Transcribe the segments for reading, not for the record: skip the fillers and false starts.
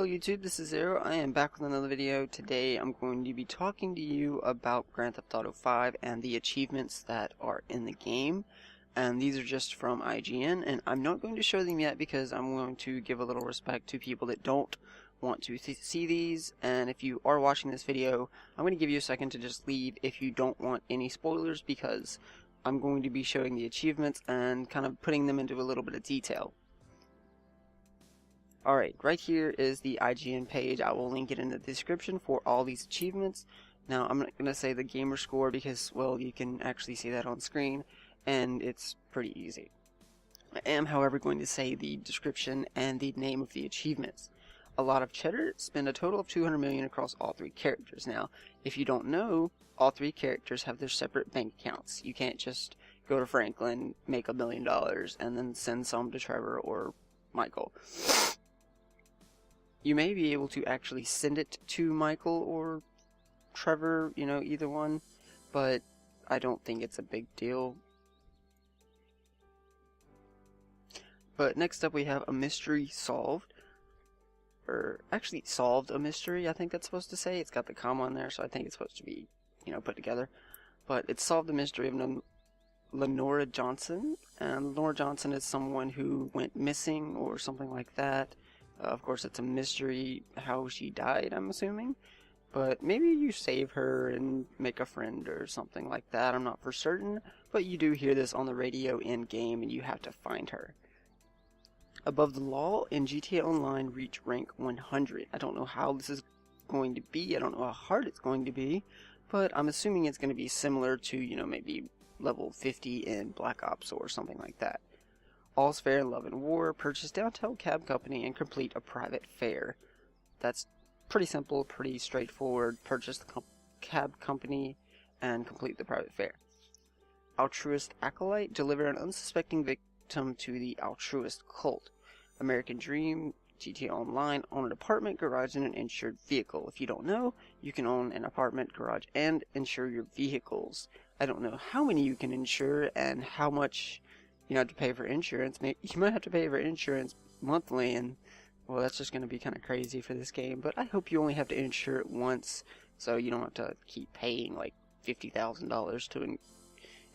Hello YouTube, this is Xero. I am back with another video. Today I'm going to be talking to you about Grand Theft Auto 5 and the achievements that are in the game. And these are just from IGN, and I'm not going to show them yet because I'm going to give a little respect to people that don't want to see these. And if you are watching this video, I'm going to give you a second to just leave if you don't want any spoilers, because I'm going to be showing the achievements and kind of putting them into a little bit of detail. Alright, right here is the IGN page. I will link it in the description for all these achievements. Now, I'm not going to say the gamer score because, well, you can actually see that on screen, and it's pretty easy. I am, however, going to say the description and the name of the achievements. A lot of cheddar, spend a total of 200 million across all three characters. Now, if you don't know, all three characters have their separate bank accounts. You can't just go to Franklin, make $1 million, and then send some to Trevor or Michael. You may be able to actually send it to Michael or Trevor, you know, either one, but I don't think it's a big deal. But next up we have a mystery solved, or actually solved a mystery, I think that's supposed to say. It's got the comma on there, so I think it's supposed to be, you know, put together. But it solved the mystery of Lenora Johnson, and Lenora Johnson is someone who went missing or something like that. Of course, it's a mystery how she died, I'm assuming. But maybe you save her and make a friend or something like that. I'm not for certain. But you do hear this on the radio in-game, and you have to find her. Above the Law in GTA Online reach rank 100. I don't know how this is going to be. I don't know how hard it's going to be. But I'm assuming it's going to be similar to, you know, maybe level 50 in Black Ops or something like that. All's fair in love and war. Purchase downtown cab company and complete a private fare. That's pretty simple, pretty straightforward. Purchase the cab company and complete the private fare. Altruist acolyte. Deliver an unsuspecting victim to the altruist cult. American Dream. GTA Online. Own an apartment, garage, and an insured vehicle. If you don't know, you can own an apartment, garage, and insure your vehicles. I don't know how many you can insure and how much you have to pay for insurance. You might have to pay for insurance monthly, and well, that's just going to be kind of crazy for this game. But I hope you only have to insure it once, so you don't have to keep paying like $50,000 to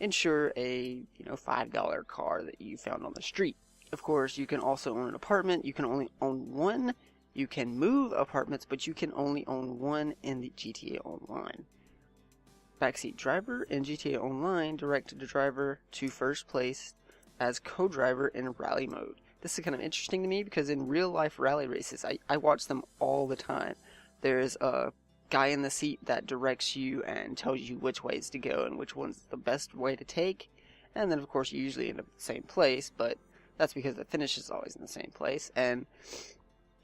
insure a $5 car that you found on the street. Of course, you can also own an apartment. You can only own one. You can move apartments, but you can only own one in the GTA Online. Backseat Driver in GTA Online, direct the driver to first place as co-driver in rally mode. This is kind of interesting to me because in real life rally races, I watch them all the time. There's a guy in the seat that directs you and tells you which ways to go and which one's the best way to take. And then of course you usually end up at the same place, but that's because the finish is always in the same place. And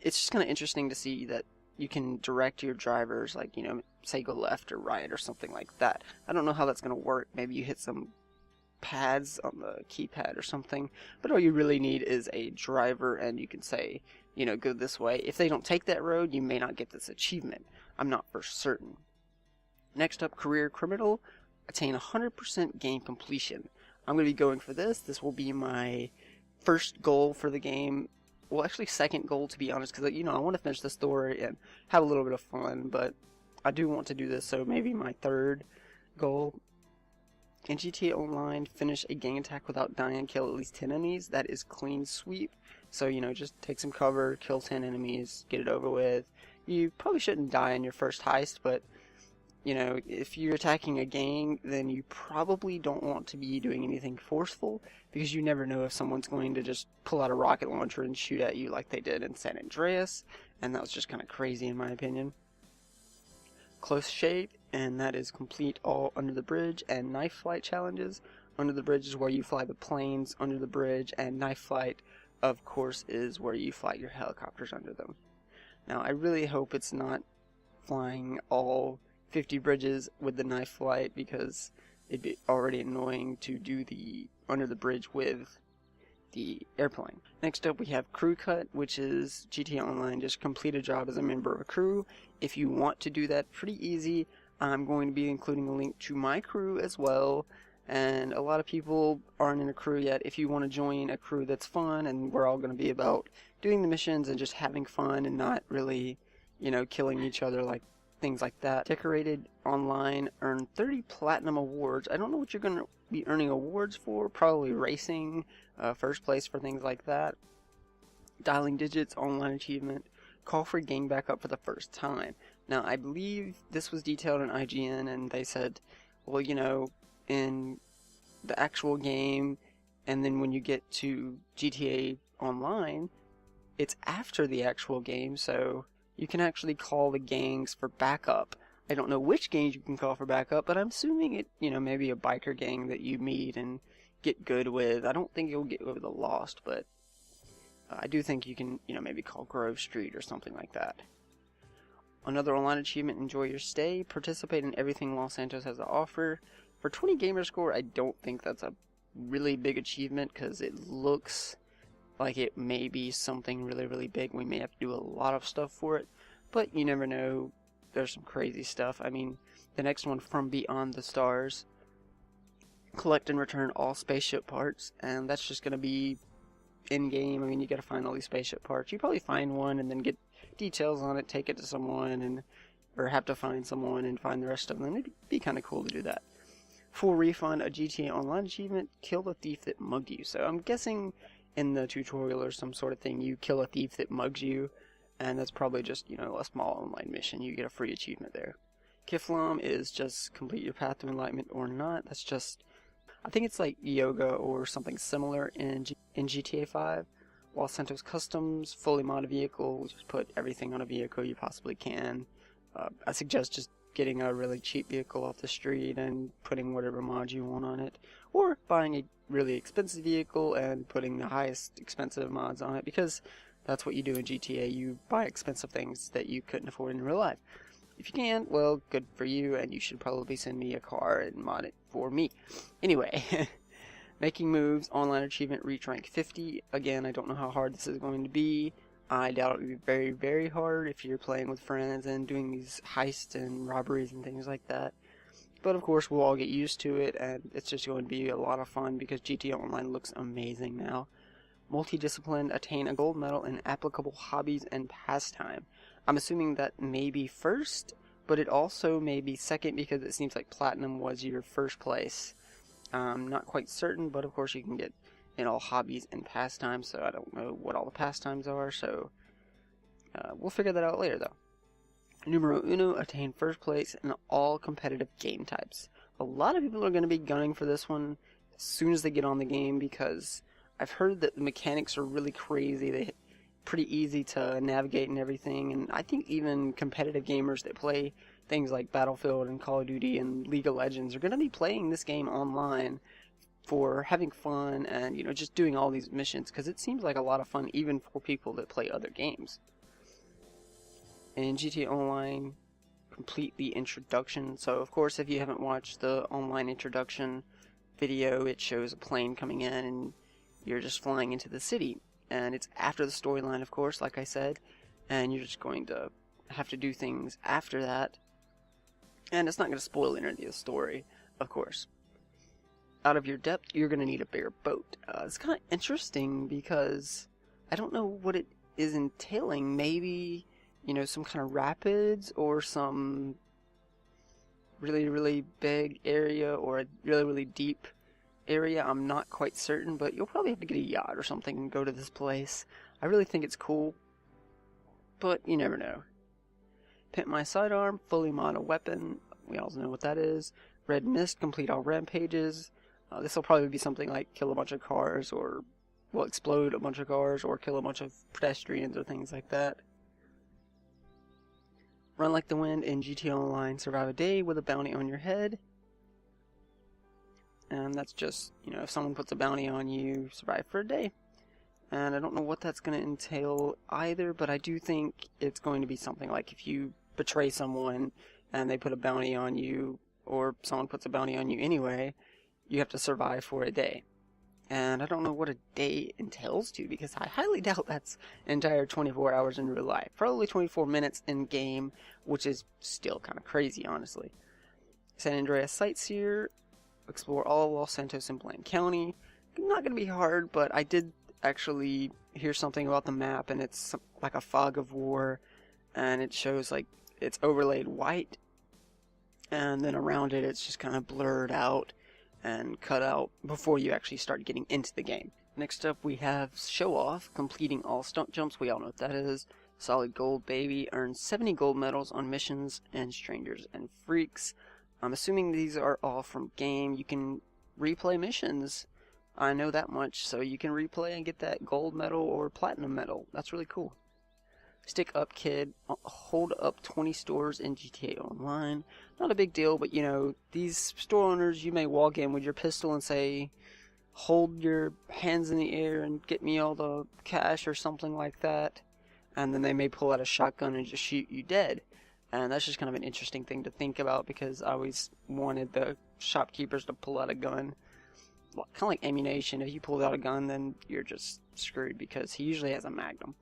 it's just kind of interesting to see that you can direct your drivers, like, you know, say go left or right or something like that. I don't know how that's going to work. Maybe you hit some pads on the keypad or something, but all you really need is a driver, and you can say, you know, go this way. If they don't take that road, you may not get this achievement. I'm not for certain. Next up, career criminal. Attain 100% game completion. I'm going to be going for this. This will be my first goal for the game. Well, actually second goal, to be honest, because, you know, I want to finish the story and have a little bit of fun, but I do want to do this, so maybe my third goal. In GTA Online, finish a gang attack without dying, kill at least 10 enemies. That is clean sweep. So, you know, just take some cover, kill 10 enemies, get it over with. You probably shouldn't die in your first heist, but, you know, if you're attacking a gang, then you probably don't want to be doing anything forceful, because you never know if someone's going to just pull out a rocket launcher and shoot at you like they did in San Andreas, and that was just kind of crazy in my opinion. Close shave, and that is complete all Under the Bridge and Knife Flight challenges. Under the Bridge is where you fly the planes under the bridge, and Knife Flight, of course, is where you fly your helicopters under them. Now, I really hope it's not flying all 50 bridges with the Knife Flight, because it'd be already annoying to do the Under the Bridge with the airplane. Next up we have Crew Cut, which is GTA Online. Just complete a job as a member of a crew. If you want to do that, pretty easy. I'm going to be including a link to my crew as well, and a lot of people aren't in a crew yet. If you want to join a crew that's fun, and we're all going to be about doing the missions and just having fun and not really, killing each other, like things like that. Decorated Online earned 30 platinum awards. I don't know what you're going to be earning awards for. Probably racing, first place for things like that. Dialing Digits Online achievement. Call for gang back up for the first time. Now, I believe this was detailed in IGN, and they said, well, in the actual game, and then when you get to GTA Online, it's after the actual game, so you can actually call the gangs for backup. I don't know which gangs you can call for backup, but I'm assuming it, maybe a biker gang that you meet and get good with. I don't think you'll get with the Lost, but I do think you can, maybe call Grove Street or something like that. Another online achievement, enjoy your stay. Participate in everything Los Santos has to offer. For 20 gamer score, I don't think that's a really big achievement because it looks like it may be something really, really big. We may have to do a lot of stuff for it, but you never know. There's some crazy stuff. I mean, the next one, From Beyond the Stars. Collect and return all spaceship parts, and that's just going to be in-game. I mean, you got to find all these spaceship parts. You probably find one and then get details on it, take it to someone, or have to find someone and find the rest of them. It'd be kind of cool to do that. Full refund, a GTA Online achievement, kill the thief that mugged you. So I'm guessing in the tutorial or some sort of thing, you kill a thief that mugs you, and that's probably just, a small online mission. You get a free achievement there. Kiflam is just complete your path to enlightenment or not. That's just, I think it's like yoga or something similar in GTA5. Los Santos Customs, fully modded vehicle, just put everything on a vehicle you possibly can. I suggest just getting a really cheap vehicle off the street and putting whatever mods you want on it, or buying a really expensive vehicle and putting the highest expensive mods on it, because that's what you do in GTA. You buy expensive things that you couldn't afford in real life. If you can, well, good for you, and you should probably send me a car and mod it for me. Anyway, Making Moves, online achievement, reach rank 50. Again, I don't know how hard this is going to be. I doubt it would be very, very hard if you're playing with friends and doing these heists and robberies and things like that. But of course, we'll all get used to it, and it's just going to be a lot of fun because GTA Online looks amazing now. Multidiscipline, attain a gold medal in applicable hobbies and pastime. I'm assuming that may be first, but it also may be second because it seems like platinum was your first place. Not quite certain, but of course you can get in all hobbies and pastimes, so I don't know what all the pastimes are, so we'll figure that out later though. Numero uno, attain first place in all competitive game types. A lot of people are going to be gunning for this one as soon as they get on the game because I've heard that the mechanics are really crazy. They're pretty easy to navigate and everything, and I think even competitive gamers that play things like Battlefield and Call of Duty and League of Legends are going to be playing this game online for having fun and, just doing all these missions, because it seems like a lot of fun even for people that play other games. In GTA Online, complete the introduction. So of course, if you haven't watched the online introduction video, it shows a plane coming in and you're just flying into the city, and it's after the storyline, of course, like I said, and you're just going to have to do things after that, and it's not going to spoil any of the story, of course. Out of your depth, you're going to need a bigger boat. It's kind of interesting because I don't know what it is entailing. Maybe, some kind of rapids or some really, really big area or a really, really deep area. I'm not quite certain, but you'll probably have to get a yacht or something and go to this place. I really think it's cool, but you never know. Pimp My Sidearm, fully modded weapon. We all know what that is. Red Mist, complete all rampages. This will probably be something like kill a bunch of cars, or explode a bunch of cars, or kill a bunch of pedestrians or things like that. Run Like the Wind in GTA Online, survive a day with a bounty on your head. And that's just, if someone puts a bounty on you, survive for a day. And I don't know what that's going to entail either, but I do think it's going to be something like if you betray someone and they put a bounty on you, or someone puts a bounty on you anyway, you have to survive for a day. And I don't know what a day entails to, because I highly doubt that's entire 24 hours in real life. Probably 24 minutes in game, which is still kind of crazy, honestly. San Andreas Sightseer, explore all of Los Santos and Bland County. Not going to be hard, but I did actually hear something about the map, and it's like a fog of war, and it shows like it's overlaid white, and then around it it's just kind of blurred out and cut out before you actually start getting into the game. Next up we have Show Off, completing all stunt jumps. We all know what that is. Solid gold, baby. Earns 70 gold medals on missions and strangers and freaks. I'm assuming these are all from game. You can replay missions. I know that much, so you can replay and get that gold medal or platinum medal. That's really cool. Stick up, kid. Hold up 20 stores in GTA Online. Not a big deal, but you know, these store owners, you may walk in with your pistol and say, hold your hands in the air and get me all the cash or something like that. And then they may pull out a shotgun and just shoot you dead. And that's just kind of an interesting thing to think about, because I always wanted the shopkeepers to pull out a gun. Kind of like ammunition. If you pull out a gun, then you're just screwed, because he usually has a magnum.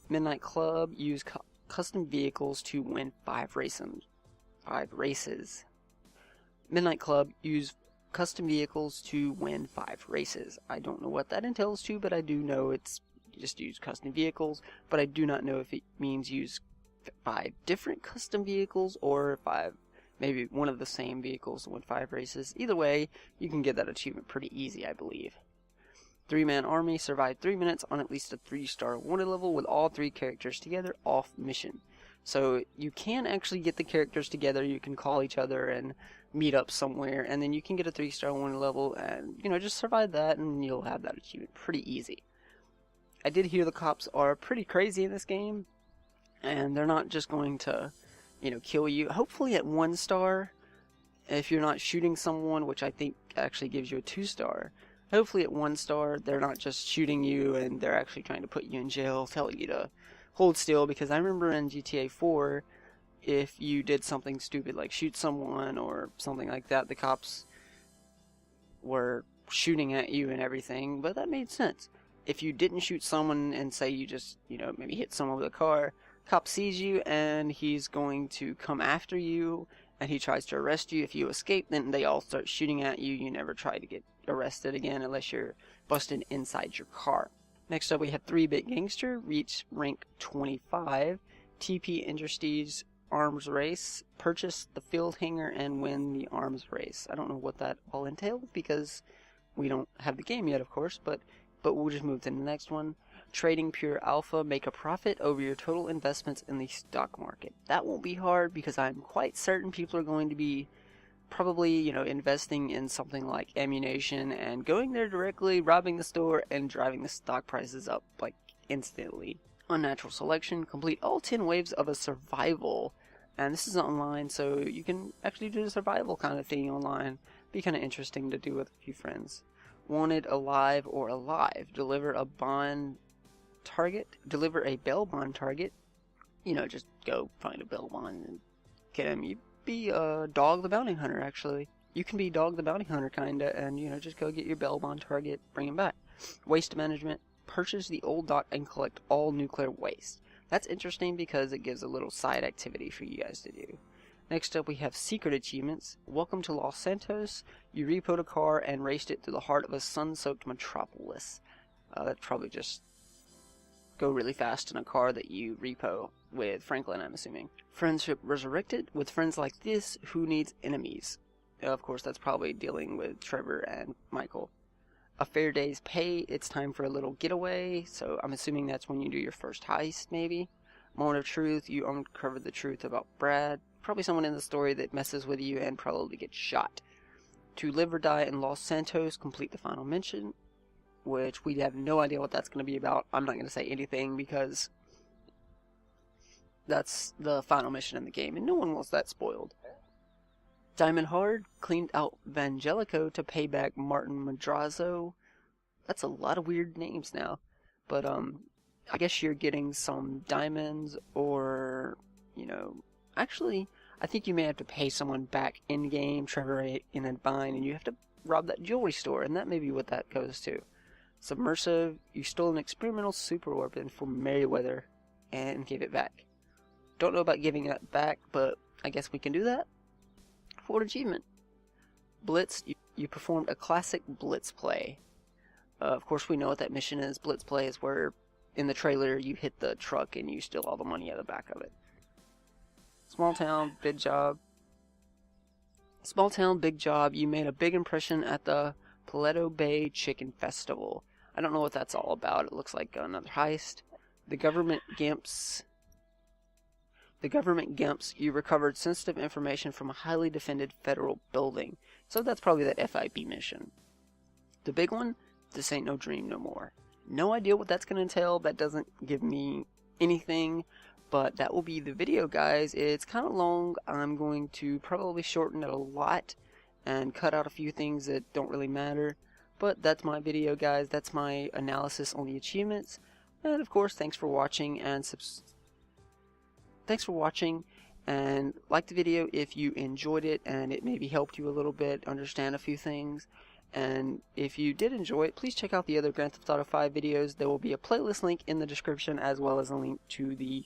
Midnight Club, use custom vehicles to win 5 races. Midnight Club, use custom vehicles to win 5 races. I don't know what that entails to, but I do know it's just use custom vehicles, but I do not know if it means use 5 different custom vehicles or 5, maybe one of the same vehicles to win 5 races. Either way, you can get that achievement pretty easy, I believe. 3-man army, survive 3 minutes on at least a 3-star wanted level with all 3 characters together off mission. So you can actually get the characters together, you can call each other and meet up somewhere, and then you can get a 3-star wanted level and, you know, just survive that and you'll have that achievement pretty easy. I did hear the cops are pretty crazy in this game, and they're not just going to, you know, kill you. Hopefully at 1 star, if you're not shooting someone, which I think actually gives you a 2-star. Hopefully at 1 star, they're not just shooting you and they're actually trying to put you in jail, telling you to hold still, because I remember in GTA 4, if you did something stupid like shoot someone or something like that, the cops were shooting at you and everything, but that made sense. If you didn't shoot someone and say you just, you know, maybe hit someone with a car, cop sees you and he's going to come after you and he tries to arrest you. If you escape, then they all start shooting at you. You never try to get arrested again unless you're busted inside your car. Next up we have 3-Bit Gangster, reach rank 25, TP Industries arms race, purchase the field hanger and win the arms race. I don't know what that all entails because we don't have the game yet, of course, but we'll just move to the next one. Trading pure alpha, make a profit over your total investments in the stock market. That won't be hard because I'm quite certain people are going to be probably, you know, investing in something like ammunition and going there directly, robbing the store, and driving the stock prices up like instantly. Unnatural selection, complete all 10 waves of a survival. And this is online, so you can actually do the survival kind of thing online. Be kind of interesting to do with a few friends. Wanted alive or alive. Deliver a bond target. Deliver a bail bond target. You know, just go find a bail bond and get him. You be Dog the Bounty Hunter, actually. You can be Dog the Bounty Hunter, kinda, and, you know, just go get your bail bond target, bring him back. Waste management. Purchase the old dock and collect all nuclear waste. That's interesting because it gives a little side activity for you guys to do. Next up we have secret achievements. Welcome to Los Santos. You repoed a car and raced it through the heart of a sun-soaked metropolis. That's probably just go really fast in a car that you repo with Franklin, I'm assuming. Friendship resurrected. With friends like this, who needs enemies? Of course, that's probably dealing with Trevor and Michael. A fair day's pay. It's time for a little getaway. So I'm assuming that's when you do your first heist, maybe. Moment of truth. You uncover the truth about Brad. Probably someone in the story that messes with you and probably gets shot. To live or die in Los Santos. Complete the final mission, which we have no idea what that's going to be about. I'm not going to say anything because that's the final mission in the game, and no one wants that spoiled. Diamond Hard, cleaned out Vangelico to pay back Martin Madrazo. That's a lot of weird names now. But, I guess you're getting some diamonds or, you know, actually, I think you may have to pay someone back in-game, Trevor in a bind, and you have to rob that jewelry store, and that may be what that goes to. Submersive, you stole an experimental super weapon from Merryweather and gave it back. Don't know about giving that back, but I guess we can do that. For an achievement. Blitz, you performed a classic Blitz play. Of course, we know what that mission is. Blitz play is where, in the trailer, you hit the truck and you steal all the money out of the back of it. Small town, big job. Small town, big job. You made a big impression at the Paleto Bay Chicken Festival. I don't know what that's all about. It looks like another heist. The government gimps, you recovered sensitive information from a highly defended federal building. So that's probably that FIB mission. The big one, this ain't no dream no more. No idea what that's going to entail. That doesn't give me anything, but that will be the video, guys. It's kind of long. I'm going to probably shorten it a lot and cut out a few things that don't really matter. But that's my video, guys. That's my analysis on the achievements. And of course, thanks for watching and like the video if you enjoyed it and it maybe helped you a little bit understand a few things. And if you did enjoy it, please check out the other Grand Theft Auto 5 videos. There will be a playlist link in the description, as well as a link to the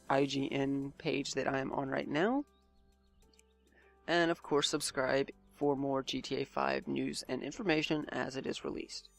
IGN page that I am on right now. And of course, subscribe for more GTA 5 news and information as it is released.